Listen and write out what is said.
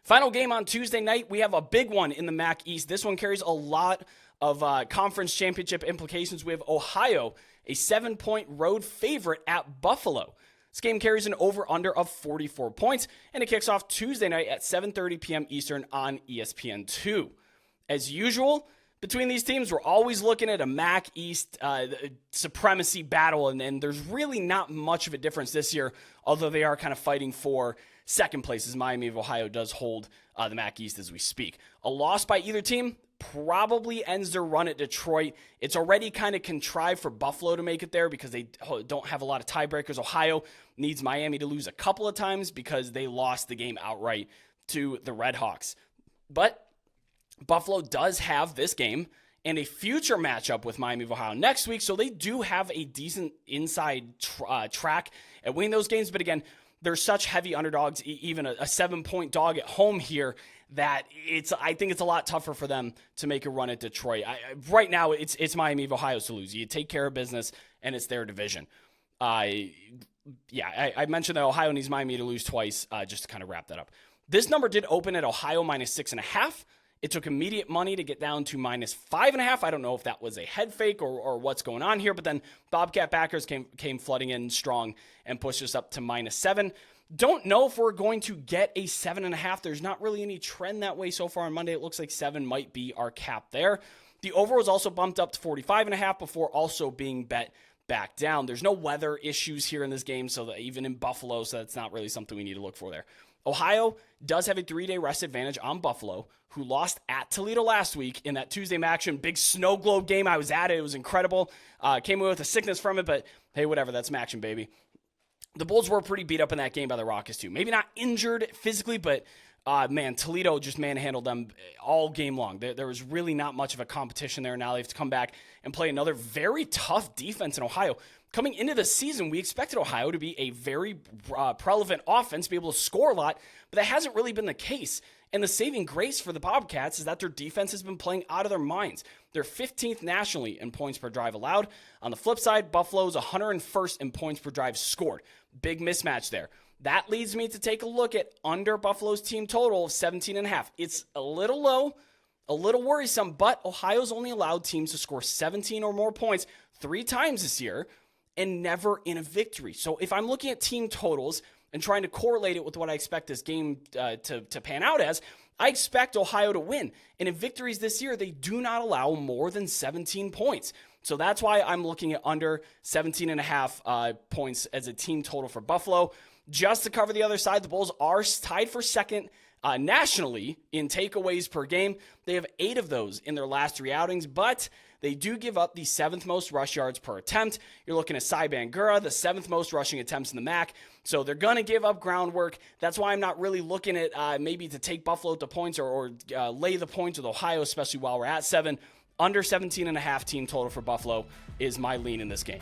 Final game on Tuesday night, we have a big one in the MAC East. This one carries a lot of conference championship implications. We have Ohio, a 7-point road favorite at Buffalo. This game carries an over-under of 44 points, and it kicks off Tuesday night at 7:30 p.m. Eastern on ESPN2. As usual, between these teams, we're always looking at a MAC East supremacy battle, and there's really not much of a difference this year, although they are kind of fighting for second place, as Miami of Ohio does hold the MAC East as we speak. A loss by either team probably ends their run at Detroit. It's already kind of contrived for Buffalo to make it there because they don't have a lot of tiebreakers. Ohio needs Miami to lose a couple of times because they lost the game outright to the Redhawks. But Buffalo does have this game and a future matchup with Miami of Ohio next week, so they do have a decent inside track at winning those games. But again, they're such heavy underdogs, even a 7-point dog at home here, that I think it's a lot tougher for them to make a run at Detroit. Right now, it's Miami of Ohio's to lose. You take care of business, and it's their division. I mentioned that Ohio needs Miami to lose twice, just to kind of wrap that up. This number did open at Ohio minus 6.5. It took immediate money to get down to minus 5.5. I don't know if that was a head fake or what's going on here, but then Bobcat backers came flooding in strong and pushed us up to minus 7. Don't know if we're going to get a 7.5. There's not really any trend that way so far on Monday. It looks like 7 might be our cap there. The over was also bumped up to 45.5 before also being bet back down. There's no weather issues here in this game, so that even in Buffalo, so that's not really something we need to look for there. Ohio does have a 3-day rest advantage on Buffalo, who lost at Toledo last week in that Tuesday action. Big snow globe game. I was at it. It was incredible. Came away with a sickness from it, but hey, whatever. That's action, baby. The Bulls were pretty beat up in that game by the Rockets, too. Maybe not injured physically, but Toledo just manhandled them all game long. There was really not much of a competition there. Now they have to come back and play another very tough defense in Ohio. Coming into the season, we expected Ohio to be a very relevant offense, be able to score a lot, but that hasn't really been the case. And the saving grace for the Bobcats is that their defense has been playing out of their minds. They're 15th nationally in points per drive allowed. On the flip side, Buffalo's 101st in points per drive scored. Big mismatch there. That leads me to take a look at under Buffalo's team total of 17.5. It's a little low, a little worrisome, but Ohio's only allowed teams to score 17 or more points 3 times this year and never in a victory. So if I'm looking at team totals and trying to correlate it with what I expect this game to pan out as, I expect Ohio to win. And in victories this year, they do not allow more than 17 points. So that's why I'm looking at under 17.5 points as a team total for Buffalo. Just to cover the other side, the Bulls are tied for second nationally in takeaways per game. They have 8 of those in their last 3 outings, but they do give up the 7th most rush yards per attempt. You're looking at Cy Bangura, the 7th most rushing attempts in the MAC. So they're going to give up groundwork. That's why I'm not really looking at maybe to take Buffalo to points or lay the points with Ohio, especially while we're at 7. Under 17.5 team total for Buffalo is my lean in this game.